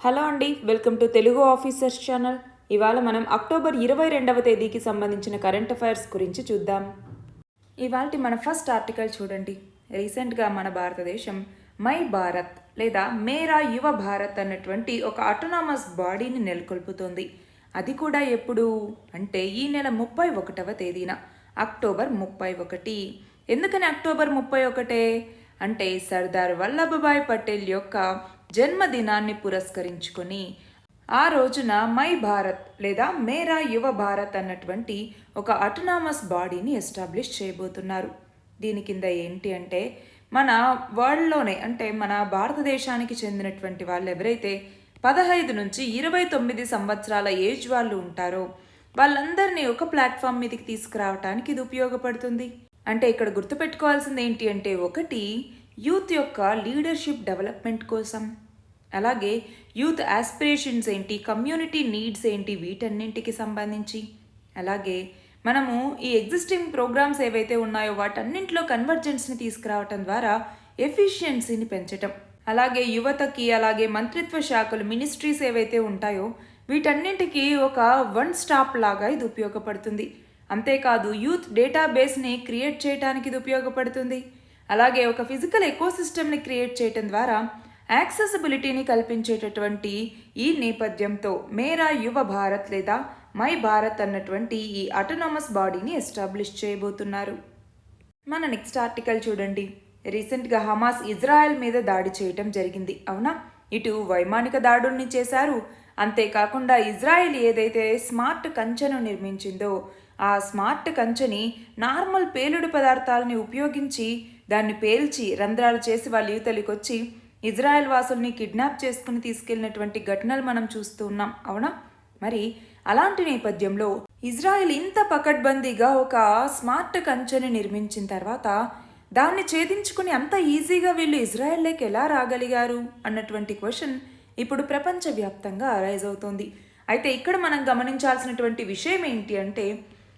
Hello అండి, welcome to Telugu officers channel. ఇవాళ మనం అక్టోబర్ 22వ తేదీకి సంబంధించిన కరెంట్ అఫైర్స్ గురించి చూద్దాం. ఇవాళ మన ఫస్ట్ ఆర్టికల్ చూడండి. రీసెంట్గా మన భారతదేశం మై భారత్ లేదా మేరా యువ భారత్ అన్నటువంటి ఒక ఆటోనామస్ బాడీని నెలకొల్పుతోంది. అది కూడా ఎప్పుడు అంటే ఈ నెల 31వ తేదీన, అక్టోబర్ 31. ఎందుకని అక్టోబర్ 31? అంటే సర్దార్ వల్లభభాయ్ పటేల్ యొక్క జన్మదినాన్ని పురస్కరించుకొని ఆ రోజున మై భారత్ లేదా మేరా యువ భారత్ అన్నటువంటి ఒక ఆటోనామస్ బాడీని ఎస్టాబ్లిష్ చేయబోతున్నారు. దీని కింద ఏంటి అంటే మన వరల్డ్లోనే అంటే మన భారతదేశానికి చెందినటువంటి వాళ్ళు ఎవరైతే 15 నుంచి 29 సంవత్సరాల ఏజ్ వాళ్ళు ఉంటారో వాళ్ళందరినీ ఒక ప్లాట్ఫామ్ మీదకి తీసుకురావడానికి ఇది ఉపయోగపడుతుంది. అంటే ఇక్కడ గుర్తుపెట్టుకోవాల్సింది ఏంటి అంటే, ఒకటి యూత్ యొక్క లీడర్షిప్ డెవలప్మెంట్ కోసం, అలాగే యూత్ ఆస్పిరేషన్స్ ఏంటి, కమ్యూనిటీ నీడ్స్ ఏంటి, వీటన్నింటికి సంబంధించి, అలాగే మనము ఈ ఎగ్జిస్టింగ్ ప్రోగ్రామ్స్ ఏవైతే ఉన్నాయో వాటన్నింటిలో కన్వర్జెన్స్ని తీసుకురావటం ద్వారా ఎఫిషియన్సీని పెంచటం, అలాగే యువతకి అలాగే మంత్రిత్వ శాఖలు మినిస్ట్రీస్ ఏవైతే ఉంటాయో వీటన్నింటికి ఒక వన్ స్టాప్ లాగా ఇది ఉపయోగపడుతుంది. అంతేకాదు యూత్ డేటాబేస్ని క్రియేట్ చేయడానికి ఇది ఉపయోగపడుతుంది. అలాగే ఒక ఫిజికల్ ఎకోసిస్టమ్ని క్రియేట్ చేయటం ద్వారా యాక్సెసిబిలిటీని కల్పించేటటువంటి ఈ నేపథ్యంతో మేరా యువ భారత్ లేదా మై భారత్ అన్నటువంటి ఈ ఆటోనామస్ బాడీని ఎస్టాబ్లిష్ చేయబోతున్నారు. మన నెక్స్ట్ ఆర్టికల్ చూడండి. రీసెంట్గా హమాస్ ఇజ్రాయెల్ మీద దాడి చేయటం జరిగింది, అవునా? ఇటు వైమానిక దాడుల్ని చేశారు, అంతేకాకుండా ఇజ్రాయెల్ ఏదైతే స్మార్ట్ కంచెను నిర్మించిందో ఆ స్మార్ట్ కంచెని నార్మల్ పేలుడు పదార్థాలని ఉపయోగించి దాన్ని పేల్చి రంధ్రాలు చేసి వాళ్ళ యువతలికి వచ్చి ఇజ్రాయెల్ వాసుల్ని కిడ్నాప్ చేసుకుని తీసుకెళ్ళినటువంటి ఘటనలు మనం చూస్తూ ఉన్నాం, అవునా? మరి అలాంటి నేపథ్యంలో ఇజ్రాయెల్ ఇంత పకడ్బందీగా ఒక స్మార్ట్ కంచెని నిర్మించిన తర్వాత దాన్ని ఛేదించుకుని అంత ఈజీగా వీళ్ళు ఇజ్రాయెల్లోకి ఎలా రాగలిగారు అన్నటువంటి క్వశ్చన్ ఇప్పుడు ప్రపంచవ్యాప్తంగా అరైజ్ అవుతోంది. అయితే ఇక్కడ మనం గమనించాల్సినటువంటి విషయం ఏంటి అంటే,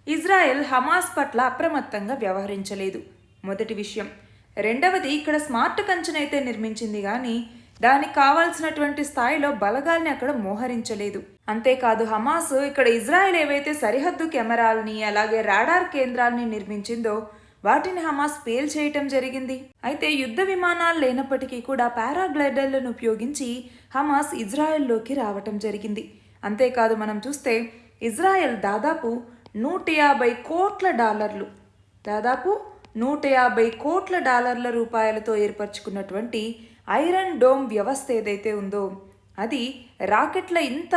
ఇజ్రాయెల్ హమాస్ పట్ల అప్రమత్తంగా వ్యవహరించలేదు, మొదటి విషయం. రెండవది, ఇక్కడ స్మార్ట్ కంచెనైతే నిర్మించింది కానీ దానికి కావాల్సినటువంటి స్థాయిలో బలగాల్ని అక్కడ మోహరించలేదు. అంతేకాదు హమాస్ ఇక్కడ ఇజ్రాయెల్ ఏవైతే సరిహద్దు కెమెరాలని అలాగే రాడార్ కేంద్రాలని నిర్మించిందో వాటిని హమాస్ పేల్ చేయటం జరిగింది. అయితే యుద్ధ విమానాలు లేనప్పటికీ కూడా పారాగ్లైడర్లను ఉపయోగించి హమాస్ ఇజ్రాయెల్లోకి రావటం జరిగింది. అంతేకాదు మనం చూస్తే ఇజ్రాయెల్ దాదాపు $150 కోట్ల రూపాయలతో ఏర్పరచుకున్నటువంటి ఐరన్ డోమ్ వ్యవస్థ ఏదైతే ఉందో అది రాకెట్ల ఇంత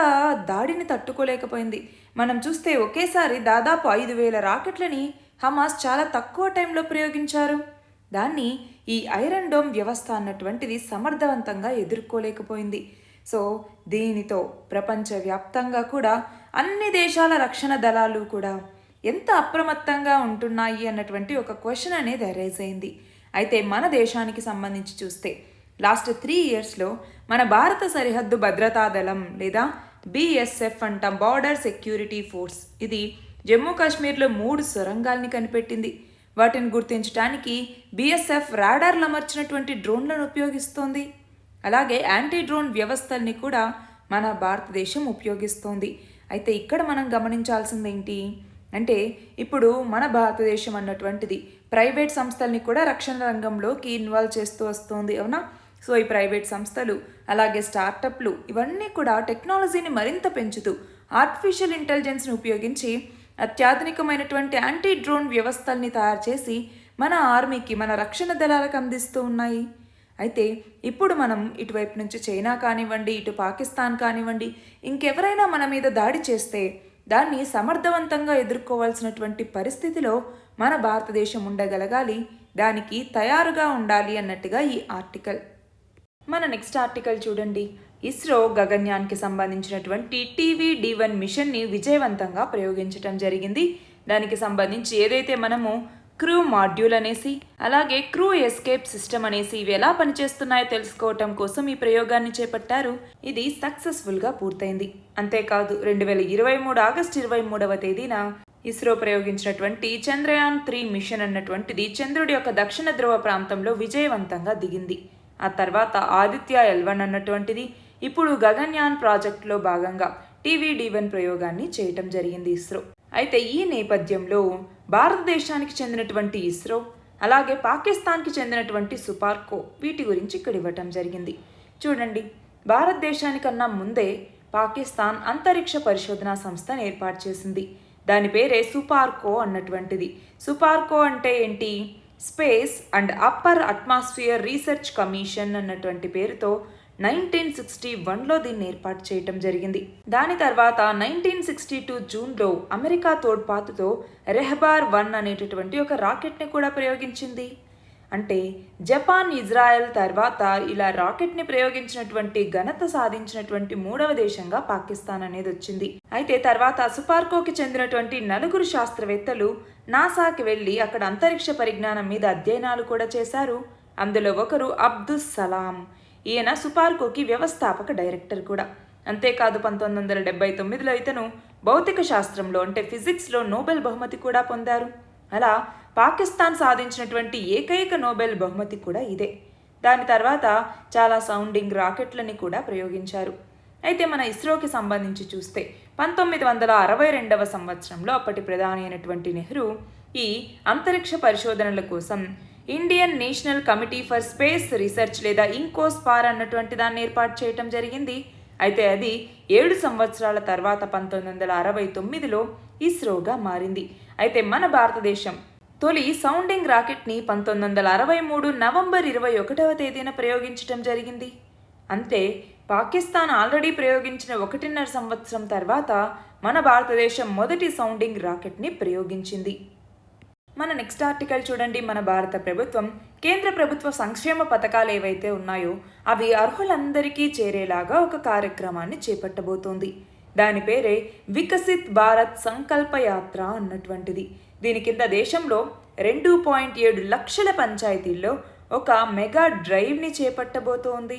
దాడిని తట్టుకోలేకపోయింది. మనం చూస్తే ఒకేసారి దాదాపు 5,000 రాకెట్లని హమాస్ చాలా తక్కువ టైంలో ప్రయోగించారు. దాన్ని ఈ ఐరన్ డోమ్ వ్యవస్థ అన్నటువంటిది సమర్థవంతంగా ఎదుర్కోలేకపోయింది. సో దీనితో ప్రపంచవ్యాప్తంగా కూడా అన్ని దేశాల రక్షణ దళాలు కూడా ఎంత అప్రమత్తంగా ఉంటున్నాయి అన్నటువంటి ఒక క్వశ్చన్ అనేది అరైజ్ అయింది. అయితే మన దేశానికి సంబంధించి చూస్తే లాస్ట్ 3 ఇయర్స్లో మన భారత సరిహద్దు భద్రతా దళం లేదా BSF అంటాం, బార్డర్ సెక్యూరిటీ ఫోర్స్, ఇది జమ్మూ కాశ్మీర్లో 3 సొరంగాల్ని కనిపెట్టింది. వాటిని గుర్తించడానికి BSF రాడార్లు అమర్చినటువంటి డ్రోన్లను ఉపయోగిస్తోంది. అలాగే యాంటీ డ్రోన్ వ్యవస్థల్ని కూడా మన భారతదేశం ఉపయోగిస్తోంది. అయితే ఇక్కడ మనం గమనించాల్సింది ఏంటి అంటే, ఇప్పుడు మన భారతదేశం అన్నటువంటిది ప్రైవేట్ సంస్థల్ని కూడా రక్షణ రంగంలోకి ఇన్వాల్వ్ చేస్తూ వస్తుంది, అవునా? సో ఈ ప్రైవేట్ సంస్థలు అలాగే స్టార్టప్లు ఇవన్నీ కూడా టెక్నాలజీని మరింత పెంచుతూ ఆర్టిఫిషియల్ ఇంటెలిజెన్స్ని ఉపయోగించి అత్యాధునికమైనటువంటి యాంటీ డ్రోన్ వ్యవస్థల్ని తయారు చేసి మన ఆర్మీకి మన రక్షణ దళాలకు అందిస్తూ ఉన్నాయి. అయితే ఇప్పుడు మనం ఇటువైపు నుంచి చైనా కానివ్వండి, ఇటు పాకిస్తాన్ కానివ్వండి, ఇంకెవరైనా మన మీద దాడి చేస్తే దాన్ని సమర్థవంతంగా ఎదుర్కోవాల్సినటువంటి పరిస్థితిలో మన భారతదేశం ఉండగలగాలి, దానికి తయారుగా ఉండాలి అన్నట్టుగా ఈ ఆర్టికల్. మన నెక్స్ట్ ఆర్టికల్ చూడండి. ఇస్రో గగన్యాన్కి సంబంధించినటువంటి TVD-1 మిషన్ని విజయవంతంగా ప్రయోగించడం జరిగింది. దానికి సంబంధించి ఏదైతే మనము క్రూ మాడ్యూల్ అనేసి అలాగే క్రూ ఎస్కేప్ సిస్టమ్ అనేసి ఇవి ఎలా పనిచేస్తున్నాయో తెలుసుకోవటం కోసం ఈ ప్రయోగాన్ని చేపట్టారు. ఇది సక్సెస్ఫుల్గా పూర్తయింది. అంతేకాదు 2023 ఆగస్టు 23వ తేదీన ఇస్రో ప్రయోగించినటువంటి చంద్రయాన్-3 మిషన్ అన్నటువంటిది చంద్రుడి యొక్క దక్షిణ ధ్రువ ప్రాంతంలో విజయవంతంగా దిగింది. ఆ తర్వాత ఆదిత్య L1 అన్నటువంటిది, ఇప్పుడు గగన్యాన్ ప్రాజెక్టులో భాగంగా TVD-1 ప్రయోగాన్ని చేయటం జరిగింది ఇస్రో. అయితే ఈ నేపథ్యంలో భారతదేశానికి చెందినటువంటి ఇస్రో అలాగే పాకిస్తాన్కి చెందినటువంటి సుపార్కో వీటి గురించి ఇక్కడ ఇవ్వటం జరిగింది. చూడండి, భారతదేశానికన్నా ముందే పాకిస్తాన్ అంతరిక్ష పరిశోధనా సంస్థను ఏర్పాటు చేసింది. దాని పేరే సుపార్కో అన్నటువంటిది. సుపార్కో అంటే ఏంటి? Space and upper atmosphere research commission అన్నటువంటి పేరుతో 1961లో దీన్ని ఏర్పాటు చేయటం జరిగింది. దాని తర్వాత 1962 జూన్లో అమెరికా తోడ్పాటుతో రెహబార్-1 అనేటటువంటి ఒక రాకెట్ని కూడా ప్రయోగించింది. అంటే జపాన్, ఇజ్రాయెల్ తర్వాత ఇలా రాకెట్ని ప్రయోగించినటువంటి ఘనత సాధించినటువంటి 3వ దేశంగా పాకిస్తాన్ అనేది వచ్చింది. అయితే తర్వాత సుపార్కోకి చెందినటువంటి 4 శాస్త్రవేత్తలు నాసాకి వెళ్ళి అక్కడ అంతరిక్ష పరిజ్ఞానం మీద అధ్యయనాలు కూడా చేశారు. అందులో ఒకరు అబ్దుస్ సలాం. ఈయన సుపార్కోకి వ్యవస్థాపక డైరెక్టర్ కూడా. అంతేకాదు 1979లో ఇతను భౌతిక శాస్త్రంలో అంటే ఫిజిక్స్లో నోబెల్ బహుమతి కూడా పొందారు. అలా పాకిస్తాన్ సాధించినటువంటి ఏకైక నోబెల్ బహుమతి కూడా ఇదే. దాని తర్వాత చాలా సౌండింగ్ రాకెట్లని కూడా ప్రయోగించారు. అయితే మన ఇస్రోకి సంబంధించి చూస్తే 1962వ సంవత్సరంలో అప్పటి ప్రధాని అయినటువంటి నెహ్రూ ఈ అంతరిక్ష పరిశోధనల కోసం Indian national committee for space research లేదా ఇంకోస్పార్ అన్నటువంటి దాన్ని ఏర్పాటు చేయటం జరిగింది. అయితే అది 7 సంవత్సరాల తర్వాత 1969లో ఇస్రోగా మారింది. అయితే మన భారతదేశం తొలి సౌండింగ్ రాకెట్ని 1963 నవంబర్ 21వ తేదీన ప్రయోగించడం జరిగింది. అంటే పాకిస్తాన్ ఆల్రెడీ ప్రయోగించిన 1.5 సంవత్సరం తర్వాత మన భారతదేశం మొదటి సౌండింగ్ రాకెట్ని ప్రయోగించింది. మన నెక్స్ట్ ఆర్టికల్ చూడండి. మన భారత ప్రభుత్వం కేంద్ర ప్రభుత్వ సంక్షేమ పథకాలు ఏవైతే ఉన్నాయో అవి అర్హులందరికీ చేరేలాగా ఒక కార్యక్రమాన్ని చేపట్టబోతోంది. దాని పేరే వికసిత్ భారత్ సంకల్ప యాత్ర అన్నటువంటిది. దీని కింద దేశంలో 2.7 లక్షల పంచాయతీల్లో ఒక మెగా డ్రైవ్ని చేపట్టబోతోంది.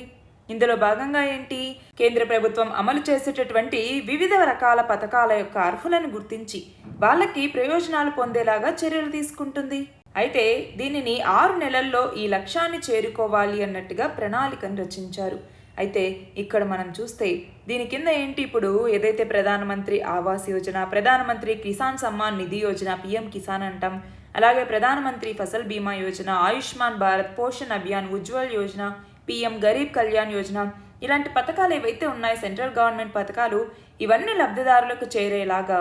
ఇందులో భాగంగా ఏంటి? కేంద్ర ప్రభుత్వం అమలు చేసేటటువంటి వివిధ రకాల పథకాల యొక్క అర్హులను గుర్తించి వాళ్ళకి ప్రయోజనాలు పొందేలాగా చర్యలు తీసుకుంటుంది. అయితే దీనిని 6 నెలల్లో ఈ లక్ష్యాన్ని చేరుకోవాలి అన్నట్టుగా ప్రణాళికను రచించారు. అయితే ఇక్కడ మనం చూస్తే దీని కింద ఏంటి, ఇప్పుడు ఏదైతే ప్రధానమంత్రి ఆవాస్ యోజన, ప్రధానమంత్రి కిసాన్ సమ్మాన్ నిధి యోజన PM కిసాన్ అంటాం, అలాగే ప్రధానమంత్రి ఫసల్ బీమా యోజన, ఆయుష్మాన్ భారత్, పోషణ్ అభియాన్, ఉజ్వల్ యోజన, PM గరీబ్ కళ్యాణ్ యోజన, ఇలాంటి పథకాలు ఏవైతే ఉన్నాయో సెంట్రల్ గవర్నమెంట్ పథకాలు, ఇవన్నీ లబ్ధిదారులకు చేరేలాగా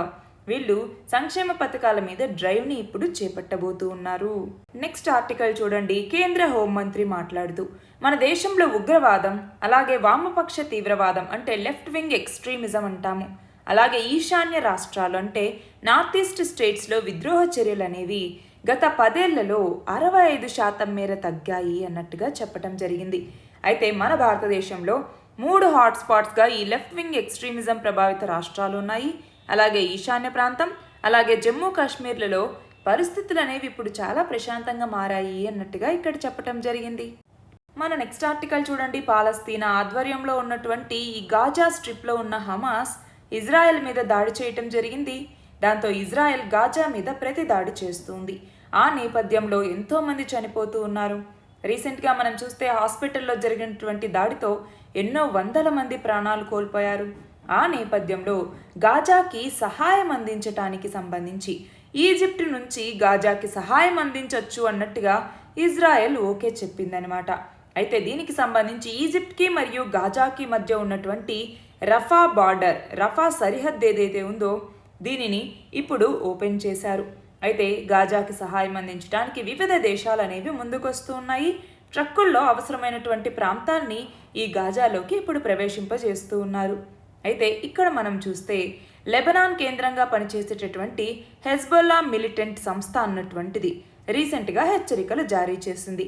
వీళ్ళు సంక్షేమ పథకాల మీద డ్రైవ్ని ఇప్పుడు చేపట్టబోతూ ఉన్నారు. నెక్స్ట్ ఆర్టికల్ చూడండి. కేంద్ర హోంమంత్రి మాట్లాడుతూ మన దేశంలో ఉగ్రవాదం, అలాగే వామపక్ష తీవ్రవాదం అంటే లెఫ్ట్ వింగ్ ఎక్స్ట్రీమిజం అంటాము, అలాగే ఈశాన్య రాష్ట్రాలు అంటే నార్త్ ఈస్ట్ స్టేట్స్లో విద్రోహ చర్యలు అనేవి గత 10 ఏళ్లలో 65% మేర తగ్గాయి అన్నట్టుగా చెప్పడం జరిగింది. అయితే మన భారతదేశంలో 3 హాట్స్పాట్స్గా ఈ లెఫ్ట్ వింగ్ ఎక్స్ట్రీమిజం ప్రభావిత రాష్ట్రాలు ఉన్నాయి. అలాగే ఈశాన్య ప్రాంతం, అలాగే జమ్మూ కాశ్మీర్లలో పరిస్థితులు అనేవి ఇప్పుడు చాలా ప్రశాంతంగా మారాయి అన్నట్టుగా ఇక్కడ చెప్పడం జరిగింది. మన నెక్స్ట్ ఆర్టికల్ చూడండి. పాలస్తీనా ఆధ్వర్యంలో ఉన్నటువంటి ఈ గాజా స్ట్రిప్లో ఉన్న హమాస్ ఇజ్రాయెల్ మీద దాడి చేయటం జరిగింది. దాంతో ఇజ్రాయెల్ గాజా మీద ప్రతి దాడి చేస్తుంది. ఆ నేపథ్యంలో ఎంతోమంది చనిపోతూ ఉన్నారు. రీసెంట్గా మనం చూస్తే హాస్పిటల్లో జరిగినటువంటి దాడితో ఎన్నో వందల మంది ప్రాణాలు కోల్పోయారు. ఆ నేపథ్యంలో గాజాకి సహాయం అందించటానికి సంబంధించి ఈజిప్ట్ నుంచి గాజాకి సహాయం అందించవచ్చు అన్నట్టుగా ఇజ్రాయెల్ ఓకే చెప్పిందనమాట. అయితే దీనికి సంబంధించి ఈజిప్ట్కి మరియు గాజాకి మధ్య ఉన్నటువంటి రఫా బార్డర్, రఫా సరిహద్దు ఏదైతే ఉందో దీనిని ఇప్పుడు ఓపెన్ చేశారు. అయితే గాజాకి సహాయం అందించడానికి వివిధ దేశాలు అనేవి ముందుకొస్తూ ఉన్నాయి. ట్రక్కుల్లో అవసరమైనటువంటి ప్రాంతాన్ని ఈ గాజాలోకి ఇప్పుడు ప్రవేశింపజేస్తూ ఉన్నారు. అయితే ఇక్కడ మనం చూస్తే లెబనాన్ కేంద్రంగా పనిచేసేటటువంటి హెజ్బొల్లా మిలిటెంట్ సంస్థ అన్నటువంటిది రీసెంట్గా హెచ్చరికలు జారీ చేసింది.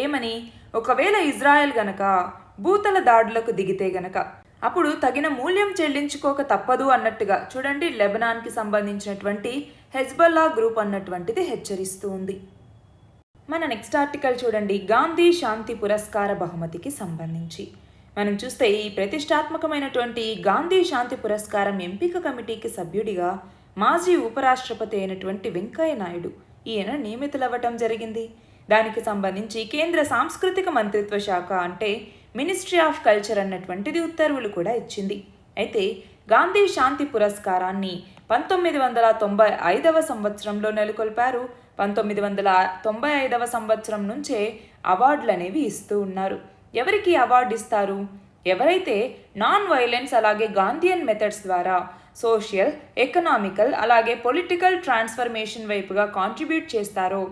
ఏమని? ఒకవేళ ఇజ్రాయెల్ గనక భూతల దాడులకు దిగితే గనక అప్పుడు తగిన మూల్యం చెల్లించుకోక తప్పదు అన్నట్టుగా చూడండి లెబనాన్కి సంబంధించినటువంటి హెజ్బొల్లా గ్రూప్ అన్నటువంటిది హెచ్చరిస్తూ ఉంది. మన నెక్స్ట్ ఆర్టికల్ చూడండి. గాంధీ శాంతి పురస్కార బహుమతికి సంబంధించి మనం చూస్తే ఈ ప్రతిష్టాత్మకమైనటువంటి గాంధీ శాంతి పురస్కారం ఎంపిక కమిటీకి సభ్యుడిగా మాజీ ఉపరాష్ట్రపతి అయినటువంటి వెంకయ్య నాయుడు ఈయన నియమితులవ్వటం జరిగింది. దానికి సంబంధించి కేంద్ర సాంస్కృతిక మంత్రిత్వ శాఖ అంటే మినిస్ట్రీ ఆఫ్ కల్చర్ అన్నటువంటిది ఉత్తర్వులు కూడా ఇచ్చింది. అయితే గాంధీ శాంతి పురస్కారాన్ని 1995వ సంవత్సరంలో నెలకొల్పారు. 1995వ సంవత్సరం నుంచే అవార్డులు అనేవి ఇస్తూ ఉన్నారు. ఎవరికి అవార్డు ఇస్తారు? ఎవరైతే నాన్ వైలెన్స్ అలాగే గాంధీయన్ మెథడ్స్ ద్వారా సోషల్, ఎకనామికల్ అలాగే పొలిటికల్ ట్రాన్స్ఫర్మేషన్ వైపుగా కాంట్రిబ్యూట్ చేస్తారో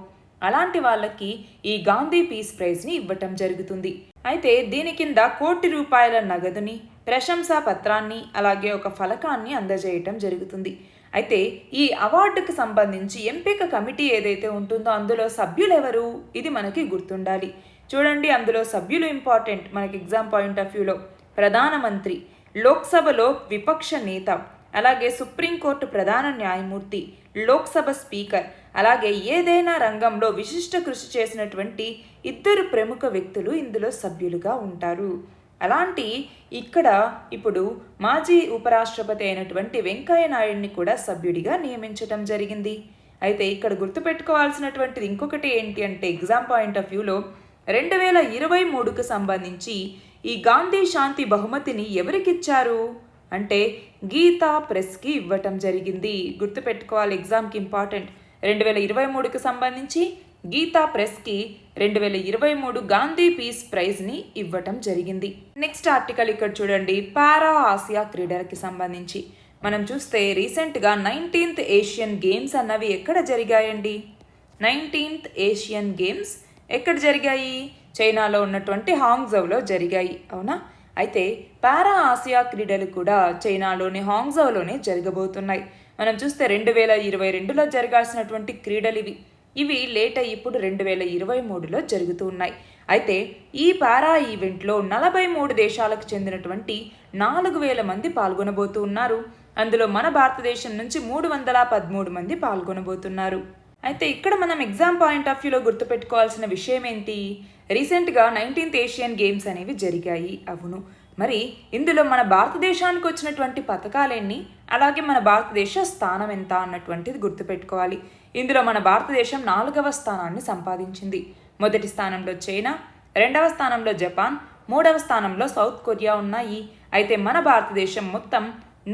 అలాంటి వాళ్ళకి ఈ గాంధీ పీస్ ప్రైజ్ని ఇవ్వటం జరుగుతుంది. అయితే దీని కింద ₹1,00,00,000 నగదుని, ప్రశంసా పత్రాన్ని అలాగే ఒక ఫలకాన్ని అందజేయటం జరుగుతుంది. అయితే ఈ అవార్డుకు సంబంధించి ఎంపిక కమిటీ ఏదైతే ఉంటుందో అందులో సభ్యులు ఎవరు? ఇది మనకి గుర్తుండాలి. చూడండి, అందులో సభ్యులు ఇంపార్టెంట్ మనకి ఎగ్జామ్ పాయింట్ ఆఫ్ వ్యూలో. ప్రధానమంత్రి, లోక్సభలో విపక్ష నేత, అలాగే సుప్రీంకోర్టు ప్రధాన న్యాయమూర్తి, లోక్సభ స్పీకర్, అలాగే ఏదైనా రంగంలో విశిష్ట కృషి చేసినటువంటి 2 ప్రముఖ వ్యక్తులు ఇందులో సభ్యులుగా ఉంటారు. అలాంటి ఇక్కడ ఇప్పుడు మాజీ ఉపరాష్ట్రపతి అయినటువంటి వెంకయ్య నాయుడిని కూడా సభ్యుడిగా నియమించటం జరిగింది. అయితే ఇక్కడ గుర్తుపెట్టుకోవాల్సినటువంటిది ఇంకొకటి ఏంటి అంటే ఎగ్జామ్ పాయింట్ ఆఫ్ వ్యూలో 2023కు సంబంధించి ఈ గాంధీ శాంతి బహుమతిని ఎవరికిచ్చారు అంటే గీతా ప్రెస్కి ఇవ్వటం జరిగింది. గుర్తుపెట్టుకోవాలి, ఎగ్జామ్కి ఇంపార్టెంట్. 2023కు సంబంధించి గీతా ప్రెస్కి 2023 గాంధీ పీస్ ప్రైజ్ని ఇవ్వటం జరిగింది. నెక్స్ట్ ఆర్టికల్ ఇక్కడ చూడండి, పారా ఆసియా క్రీడలకి సంబంధించి మనం చూస్తే రీసెంట్గా 19th ఏషియన్ గేమ్స్ అన్నవి ఎక్కడ జరిగాయండి? 19th ఏషియన్ గేమ్స్ ఎక్కడ జరిగాయి? చైనాలో ఉన్నటువంటి హాంగ్జౌలో జరిగాయి, అవునా? అయితే పారా ఆసియా క్రీడలు కూడా చైనాలోని హాంగ్జౌలోనే జరగబోతున్నాయి. మనం చూస్తే 2022లో జరగాల్సినటువంటి క్రీడలు ఇవి లేట్ అయ్యి ఇప్పుడు 2023లో జరుగుతూ ఉన్నాయి. అయితే ఈ పారా ఈవెంట్లో 43 దేశాలకు చెందినటువంటి 4,000 మంది పాల్గొనబోతూ ఉన్నారు. అందులో మన భారతదేశం నుంచి 313 మంది పాల్గొనబోతున్నారు. అయితే ఇక్కడ మనం ఎగ్జామ్ పాయింట్ ఆఫ్ వ్యూలో గుర్తుపెట్టుకోవాల్సిన విషయం ఏంటి? రీసెంట్గా 19th ఏషియన్ గేమ్స్ అనేవి జరిగాయి, అవును. మరి ఇందులో మన భారతదేశానికి వచ్చినటువంటి పథకాలెన్ని, అలాగే మన భారతదేశ స్థానం ఎంత అన్నటువంటిది గుర్తుపెట్టుకోవాలి. ఇందులో మన భారతదేశం 4వ స్థానాన్ని సంపాదించింది. మొదటి స్థానంలో చైనా, 2వ స్థానంలో జపాన్, 3వ స్థానంలో సౌత్ కొరియా ఉన్నాయి. అయితే మన భారతదేశం మొత్తం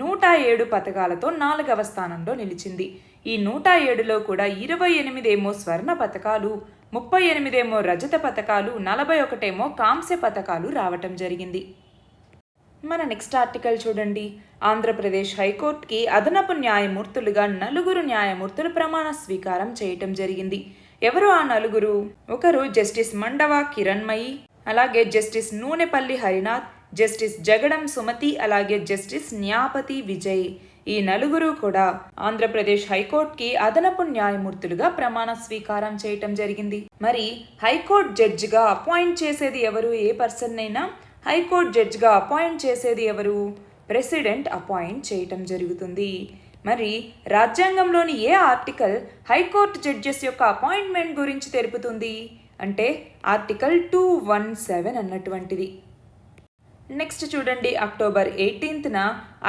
107 పథకాలతో 4వ స్థానంలో నిలిచింది. ఈ 107లో కూడా 28 ఏమో స్వర్ణ పథకాలు, 38 ఏమో రజత పథకాలు, 41 ఏమో కాంస్య పథకాలు రావటం జరిగింది. మన నెక్స్ట్ ఆర్టికల్ చూడండి, ఆంధ్రప్రదేశ్ హైకోర్టుకి అదనపు న్యాయమూర్తులుగా 4 న్యాయమూర్తులు ప్రమాణ స్వీకారం చేయటం జరిగింది. ఎవరు ఆ 4? ఒకరు జస్టిస్ మండవ కిరణ్మయి, అలాగే జస్టిస్ నూనెపల్లి హరినాథ్, జస్టిస్ జగడం సుమతి, అలాగే జస్టిస్ న్యాపతి విజయ్. ఈ 4 కూడా ఆంధ్రప్రదేశ్ హైకోర్టుకి అదనపు న్యాయమూర్తులుగా ప్రమాణ స్వీకారం చేయటం జరిగింది. మరి హైకోర్టు జడ్జిగా అపాయింట్ చేసేది ఎవరు? ఏ పర్సన్ అయినా హైకోర్టు జడ్జిగా అపాయింట్ చేసేది ఎవరు? ప్రెసిడెంట్ అపాయింట్ చేయటం జరుగుతుంది. మరి రాజ్యాంగంలోని ఏ ఆర్టికల్ హైకోర్టు జడ్జెస్ యొక్క అపాయింట్మెంట్ గురించి తెలుపుతుంది అంటే ఆర్టికల్ 217 అన్నటువంటిది. నెక్స్ట్ చూడండి, అక్టోబర్ 18న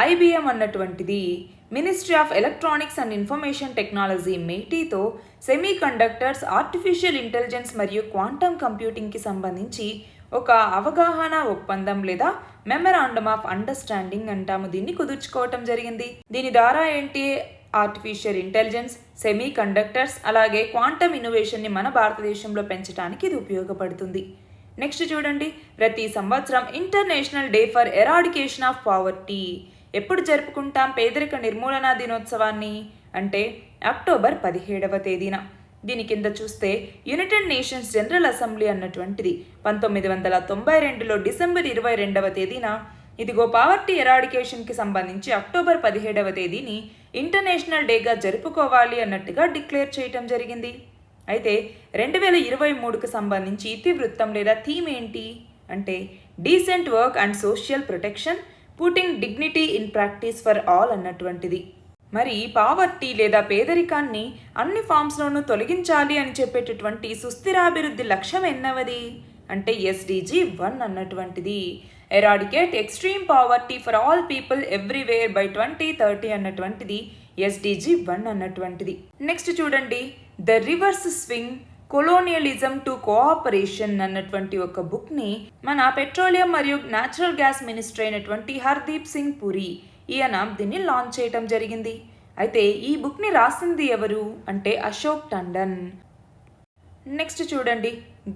IBM అన్నటువంటిది ministry of electronics and information technology మెయిటీతో సెమీ కండక్టర్స్, ఆర్టిఫిషియల్ ఇంటెలిజెన్స్ మరియు క్వాంటమ్ కంప్యూటింగ్కి సంబంధించి ఒక అవగాహన ఒప్పందం లేదా మెమరాండమ్ ఆఫ్ అండర్స్టాండింగ్ అంటాము, దీన్ని కుదుర్చుకోవటం జరిగింది. దీని ద్వారా ఏంటి? ఆర్టిఫిషియల్ ఇంటెలిజెన్స్, సెమీ కండక్టర్స్ అలాగే క్వాంటమ్ ఇన్నోవేషన్ని మన భారతదేశంలో పెంచడానికి ఇది ఉపయోగపడుతుంది. నెక్స్ట్ చూడండి, ప్రతి సంవత్సరం international day for eradication of poverty ఎప్పుడు జరుపుకుంటాం పేదరిక నిర్మూలన దినోత్సవాన్ని అంటే అక్టోబర్ 17వ తేదీన. దీని కింద చూస్తే యునైటెడ్ నేషన్స్ జనరల్ అసెంబ్లీ అన్నటువంటిది 1992లో డిసెంబర్ 22వ తేదీన ఇదిగో పావర్టీ ఎరాడికేషన్కి సంబంధించి అక్టోబర్ 17వ తేదీని ఇంటర్నేషనల్ డేగా జరుపుకోవాలి అన్నట్టుగా డిక్లేర్ చేయటం జరిగింది. అయితే 2023కు సంబంధించి ఇతివృత్తం లేదా థీమ్ ఏంటి అంటే decent work and social protection, putting dignity in practice for all అన్నటువంటిది. మరి పావర్టీ లేదా పేదరికాన్ని అన్ని ఫామ్స్లోనూ తొలగించాలి అని చెప్పేటటువంటి సుస్థిరాభివృద్ధి లక్ష్యం ఎన్నవది అంటే SDG 1 అన్నటువంటిది. Eradicate extreme poverty for all people everywhere by 2030 అన్నటువంటిది SDG 1 అన్నటువంటిది. నెక్స్ట్ చూడండి, the reverse swing colonialism to cooperation అన్నటువంటి ఒక బుక్ని మన పెట్రోలియం మరియు న్యాచురల్ గ్యాస్ మినిస్టర్ అయినటువంటి హర్దీప్ సింగ్ పురి ఈయన దీన్ని లాంచ్ చేయటం జరిగింది. అయితే ఈ బుక్ని రాసింది ఎవరు అంటే అశోక్ టండన్. నెక్స్ట్ చూడండి,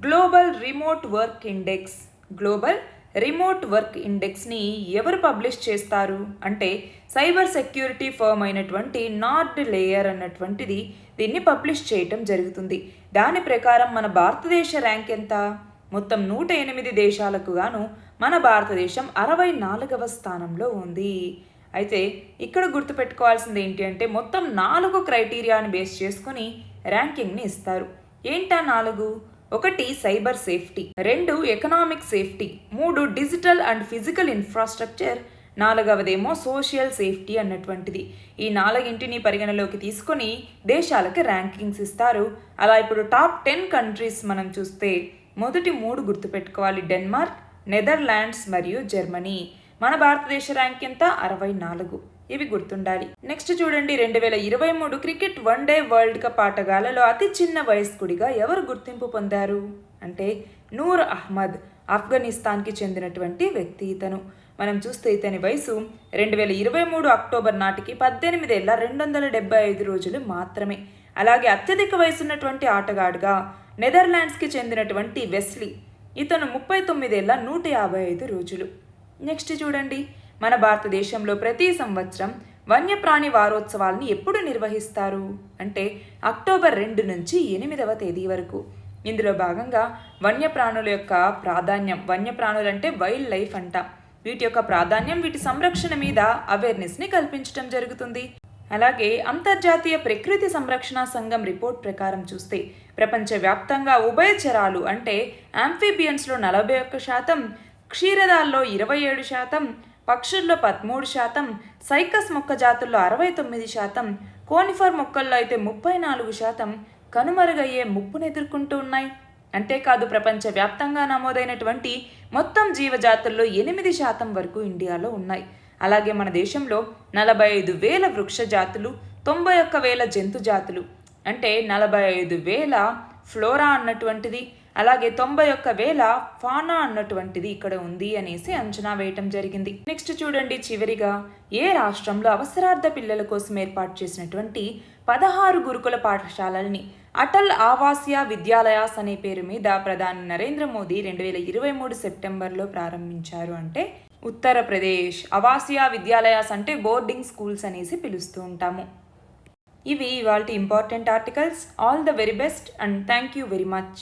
global remote work index. Global remote work ఇండెక్స్ని ఎవరు పబ్లిష్ చేస్తారు అంటే సైబర్ సెక్యూరిటీ ఫర్మ్ అయినటువంటి నార్డ్ లేయర్ అన్నటువంటిది దీన్ని పబ్లిష్ చేయటం జరుగుతుంది. దాని ప్రకారం మన భారతదేశ ర్యాంక్ ఎంత? మొత్తం 108 దేశాలకు గాను మన భారతదేశం 64వ స్థానంలో ఉంది. అయితే ఇక్కడ గుర్తుపెట్టుకోవాల్సింది ఏంటి అంటే మొత్తం 4 క్రైటీరియాని బేస్ చేసుకుని ర్యాంకింగ్ని ఇస్తారు. ఏంటా 4? 1 cyber safety, 2 economic safety, 3 digital and physical infrastructure, 4వదేమో సోషల్ సేఫ్టీ అన్నటువంటిది. ఈ 4ంటిని పరిగణలోకి తీసుకొని దేశాలకి ర్యాంకింగ్స్ ఇస్తారు. అలా ఇప్పుడు టాప్ 10 కంట్రీస్ మనం చూస్తే మొదటి 3 గుర్తుపెట్టుకోవాలి, డెన్మార్క్, నెదర్లాండ్స్ మరియు జర్మనీ. మన భారతదేశ ర్యాంక్ ఎంత? 64. ఇవి గుర్తుండాలి. నెక్స్ట్ చూడండి, 2023 క్రికెట్ వన్డే వరల్డ్ కప్ ఆటగాళ్లలో అతి చిన్న వయస్కుడిగా ఎవరు గుర్తింపు పొందారు అంటే నూర్ అహ్మద్, ఆఫ్ఘనిస్తాన్కి చెందినటువంటి వ్యక్తి ఇతను. మనం చూస్తే ఇతని వయసు 2023 అక్టోబర్ నాటికి 18 ఏళ్ల 275 రోజులు మాత్రమే. అలాగే అత్యధిక వయసు ఉన్నటువంటి ఆటగాడుగా నెదర్లాండ్స్కి చెందినటువంటి వెస్లీ, ఇతను 39 ఏళ్ల 155 రోజులు. నెక్స్ట్ చూడండి, మన భారతదేశంలో ప్రతి సంవత్సరం వన్యప్రాణి వారోత్సవాల్ని ఎప్పుడు నిర్వహిస్తారు అంటే అక్టోబర్ 2 నుంచి 8వ తేదీ వరకు. ఇందులో భాగంగా వన్యప్రాణుల యొక్క ప్రాధాన్యం, వన్యప్రాణులు అంటే వైల్డ్ లైఫ్ అంట, వీటి యొక్క ప్రాధాన్యం, వీటి సంరక్షణ మీద అవేర్నెస్ని కల్పించడం జరుగుతుంది. అలాగే అంతర్జాతీయ ప్రకృతి సంరక్షణ సంఘం రిపోర్ట్ ప్రకారం చూస్తే ప్రపంచవ్యాప్తంగా ఉభయచరాలు అంటే ఆంఫీబియన్స్లో 41%, క్షీరదాల్లో 27%, పక్షుల్లో 13%, సైకస్ మొక్క జాతుల్లో 69%, కోనిఫర్ మొక్కల్లో అయితే 34% కనుమరుగయ్యే ముప్పును ఎదుర్కొంటూ ఉన్నాయి. అంతేకాదు ప్రపంచవ్యాప్తంగా నమోదైనటువంటి మొత్తం జీవజాతుల్లో 8% వరకు ఇండియాలో ఉన్నాయి. అలాగే మన దేశంలో 45,000 వృక్ష జాతులు, 91,000 జంతు జాతులు అంటే 45,000 ఫ్లోరా అన్నటువంటిది, అలాగే 91,000 ఫానా అన్నటువంటిది ఇక్కడ ఉంది అనేసి అంచనా వేయటం జరిగింది. నెక్స్ట్ చూడండి, చివరిగా ఏ రాష్ట్రంలో అవసరార్థ పిల్లల కోసం ఏర్పాటు చేసినటువంటి 16 గురుకుల పాఠశాలల్ని అటల్ ఆవాసియా విద్యాలయాస్ అనే పేరు మీద ప్రధాని నరేంద్ర మోదీ 2023 సెప్టెంబర్లో ప్రారంభించారు అంటే ఉత్తరప్రదేశ్. ఆవాసియా విద్యాలయాస్ అంటే బోర్డింగ్ స్కూల్స్ అనేసి పిలుస్తూ ఉంటాము. ఇవి ఇవాల్టి important articles. All the very best and thank you very much.